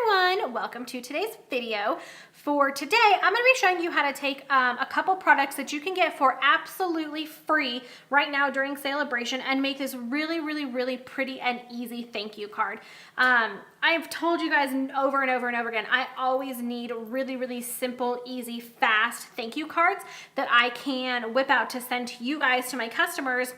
everyone, welcome to today's video. For today, I'm going to be showing you how to take a couple products that you can get for absolutely free right now during celebration and make this really pretty and easy thank you card. I've told you guys over and over and over again, I always need really simple, easy, fast thank you cards that I can whip out to send to you guys, to my customers,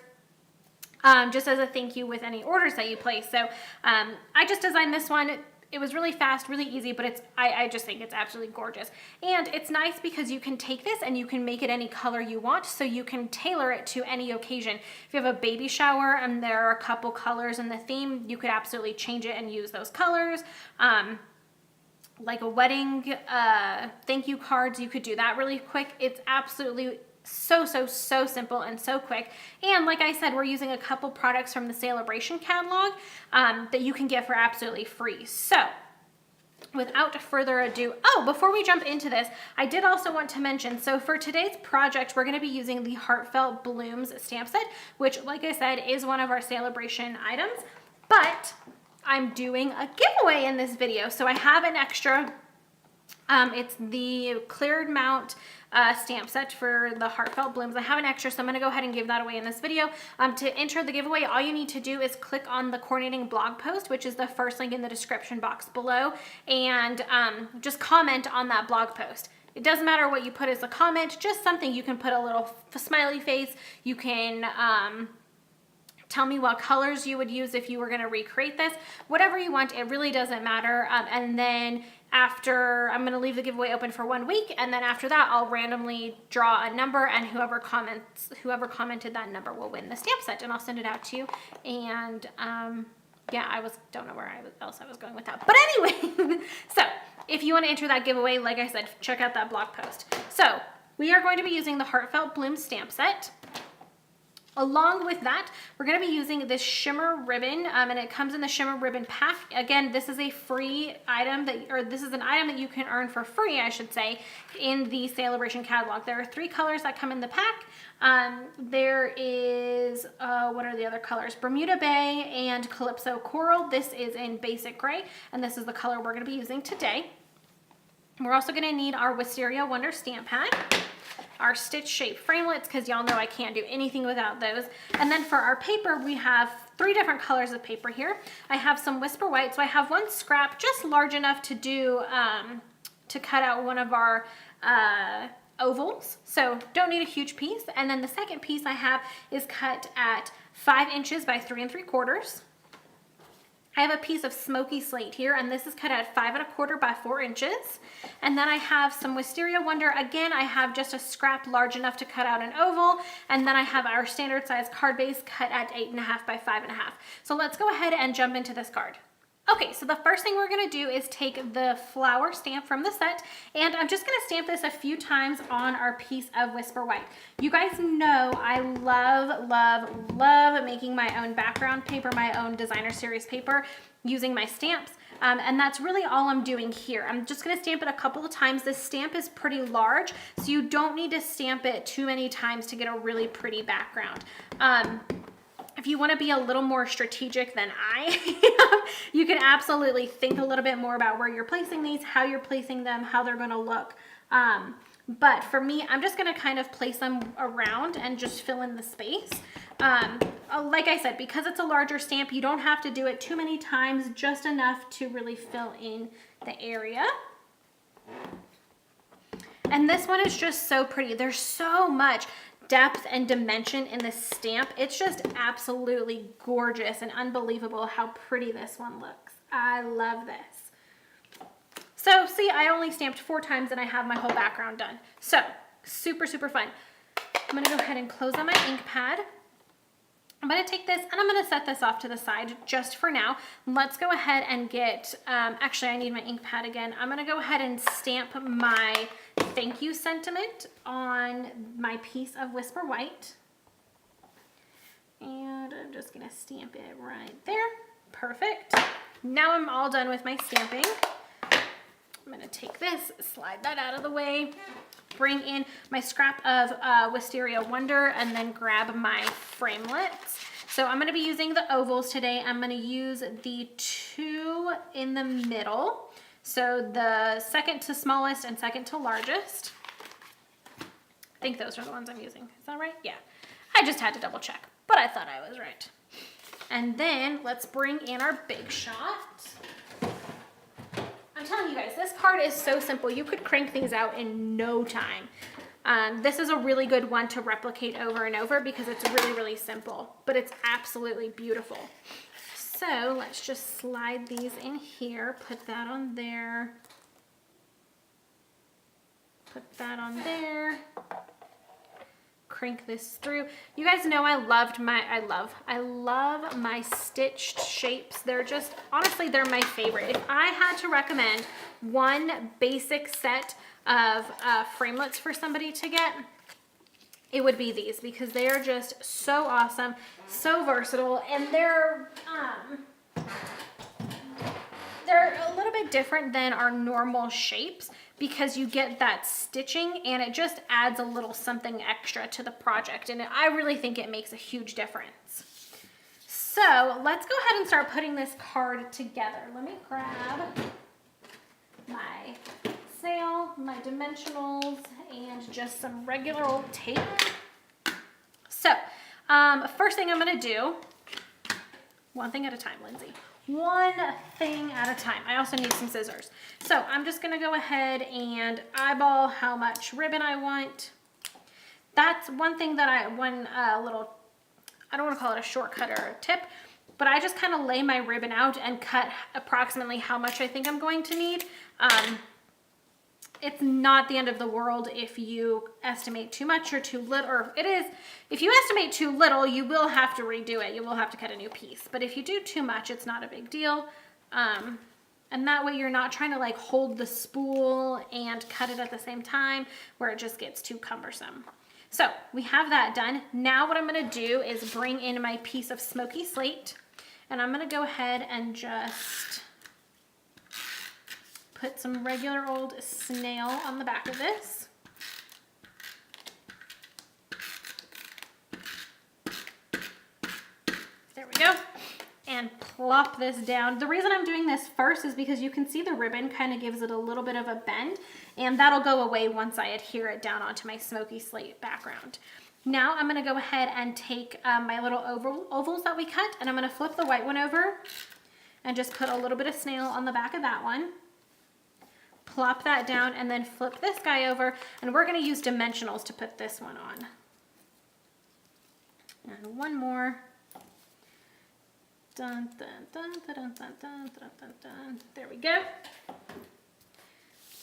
just as a thank you with any orders that you place. So I just designed this one. It was really fast, really easy, but I just think it's absolutely gorgeous. And it's nice because you can take this and you can make it any color you want, so you can tailor it to any occasion. If you have a baby shower and there are a couple colors in the theme, you could absolutely change it and use those colors. Like a wedding thank you cards, you could do that really quick. It's absolutely so simple and so quick. And like I said, we're using a couple products from the Celebration catalog that you can get for absolutely free. So without further ado, before we jump into this, I did also want to mention, so for today's project, we're going to be using the Heartfelt Blooms stamp set, which, like I said, is one of our Celebration items, but I'm doing a giveaway in this video. So I have an extra, it's the cleared mount stamp set for the Heartfelt Blooms. I have an extra, so I'm going to go ahead and give that away in this video. To enter the giveaway, all you need to do is click on the coordinating blog post, which is the first link in the description box below, and just comment on that blog post. It doesn't matter what you put as a comment, just something. You can put a little smiley face. You can tell me what colors you would use if you were going to recreate this. Whatever you want, it really doesn't matter. And then after, I'm going to leave the giveaway open for 1 week, and then after that, I'll randomly draw a number, and whoever commented that number will win the stamp set, and I'll send it out to you. And yeah, don't know where else I was going with that. But anyway, so if you want to enter that giveaway, like I said, check out that blog post. So we are going to be using the Heartfelt Bloom stamp set. Along with that, we're going to be using this shimmer ribbon, and it comes in the shimmer ribbon pack. Again, this is a free item this is an item that you can earn for free, I should say, in the Celebration catalog. There are 3 colors that come in the pack. There is, what are the other colors? Bermuda Bay and Calypso Coral. This is in basic gray, and this is the color we're going to be using today. We're also going to need our Wisteria Wonder stamp pad, our stitch shape framelits, because y'all know I can't do anything without those. And then for our paper, we have 3 different colors of paper here. I have some Whisper White, so I have one scrap just large enough to do, to cut out one of our ovals. So don't need a huge piece. And then the second piece I have is cut at 5 inches by 3 3/4. I have a piece of smoky slate here, and this is cut at 5 1/4 by 4 inches. And then I have some Wisteria Wonder. Again, I have just a scrap large enough to cut out an oval. And then I have our standard size card base cut at 8 1/2 by 5 1/2. So let's go ahead and jump into this card. Okay, so the first thing we're going to do is take the flower stamp from the set, and I'm just going to stamp this a few times on our piece of Whisper White. You guys know I love making my own background paper, my own designer series paper, using my stamps. And that's really all I'm doing here. I'm just going to stamp it a couple of times. This stamp is pretty large, so you don't need to stamp it too many times to get a really pretty background. If you want to be a little more strategic than I am, you can absolutely think a little bit more about where you're placing these, how you're placing them, how they're going to look. But for me, I'm just going to kind of place them around and just fill in the space. Like I said, because it's a larger stamp, you don't have to do it too many times, just enough to really fill in the area. And this one is just so pretty. There's so much depth and dimension in this stamp. It's just absolutely gorgeous and unbelievable how pretty this one looks. I love this. So see, I only stamped 4 times and I have my whole background done. So super fun. I'm going to go ahead and close on my ink pad. I'm going to take this and I'm going to set this off to the side just for now. Let's go ahead and get, actually I need my ink pad again. I'm going to go ahead and stamp my thank you sentiment on my piece of Whisper White. And I'm just going to stamp it right there. Perfect. Now I'm all done with my stamping. I'm going to take this, slide that out of the way, bring in my scrap of Wisteria Wonder, and then grab my framelits. So I'm going to be using the ovals today. I'm going to use the 2 in the middle. So the second to smallest and second to largest. I think those are the ones I'm using. Is that right? Yeah. I just had to double check, but I thought I was right. And then let's bring in our big shot. I'm telling you guys, this card is so simple. You could crank things out in no time. This is a really good one to replicate over and over because it's really, really simple, but it's absolutely beautiful. So let's just slide these in here, put that on there, put that on there, crank this through. You guys know I love my stitched shapes. They're just, honestly, they're my favorite. If I had to recommend one basic set of framelits for somebody to get, it would be these because they are just so awesome, so versatile, and they're a little bit different than our normal shapes because you get that stitching and it just adds a little something extra to the project, and I really think it makes a huge difference. So let's go ahead and start putting this card together. Let me grab my snail, my dimensionals, and just some regular old tape. So first thing I'm going to do, one thing at a time, Lindsay. One thing at a time. I also need some scissors. So I'm just going to go ahead and eyeball how much ribbon I want. That's one thing that I don't want to call it a shortcut or a tip, but I just kind of lay my ribbon out and cut approximately how much I think I'm going to need. It's not the end of the world if you estimate too much or too little, or it is, if you estimate too little, you will have to redo it. You will have to cut a new piece. But if you do too much, it's not a big deal. And that way you're not trying to like hold the spool and cut it at the same time where it just gets too cumbersome. So we have that done. Now what I'm gonna do is bring in my piece of smoky slate, and I'm gonna go ahead and just put some regular old snail on the back of this. There we go. And plop this down. The reason I'm doing this first is because you can see the ribbon kind of gives it a little bit of a bend, and that'll go away once I adhere it down onto my smoky slate background. Now I'm gonna go ahead and take my little ovals that we cut, and I'm gonna flip the white one over and just put a little bit of snail on the back of that one. Plop that down and then flip this guy over, and we're going to use dimensionals to put this one on. And one more. Dun, dun, dun, dun, dun, dun, dun, dun, dun, dun. There we go.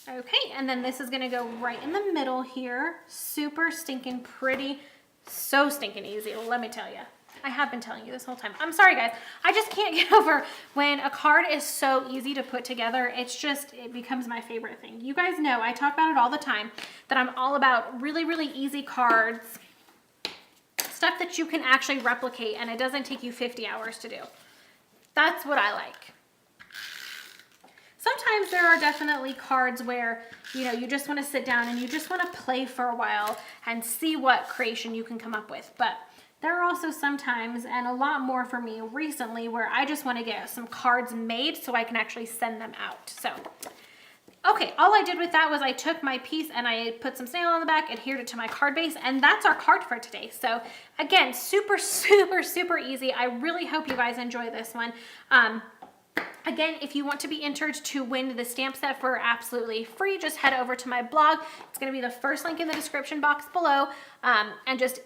Okay, and then this is going to go right in the middle here. Super stinking pretty. So stinking easy, let me tell you. I have been telling you this whole time. I'm sorry, guys. I just can't get over when a card is so easy to put together. It becomes my favorite thing. You guys know I talk about it all the time, that I'm all about really, really easy cards, stuff that you can actually replicate and it doesn't take you 50 hours to do. That's what I like. Sometimes there are definitely cards where, you know, you just want to sit down and you just want to play for a while and see what creation you can come up with. But there are also sometimes, and a lot more for me recently, where I just want to get some cards made so I can actually send them out. So, okay, all I did with that was I took my piece and I put some snail on the back, adhered it to my card base, and that's our card for today. So again, super, super, super easy. I really hope you guys enjoy this one. Again, if you want to be entered to win the stamp set for absolutely free, just head over to my blog. It's going to be the first link in the description box below, and just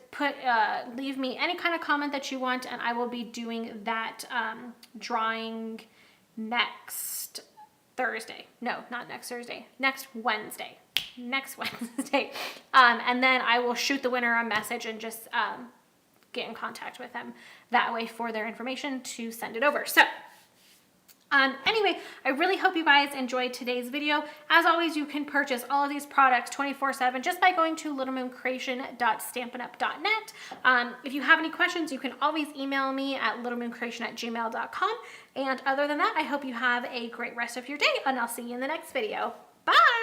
leave me any kind of comment that you want, and I will be doing that drawing next Thursday. No, not next Thursday. Next Wednesday. Next Wednesday. And then I will shoot the winner a message and just get in contact with them that way for their information to send it over. So. Anyway, I really hope you guys enjoyed today's video. As always, you can purchase all of these products 24/7 just by going to littlemooncreation.stampinup.net. If you have any questions, you can always email me at littlemooncreation@gmail.com. And other than that, I hope you have a great rest of your day, and I'll see you in the next video. Bye!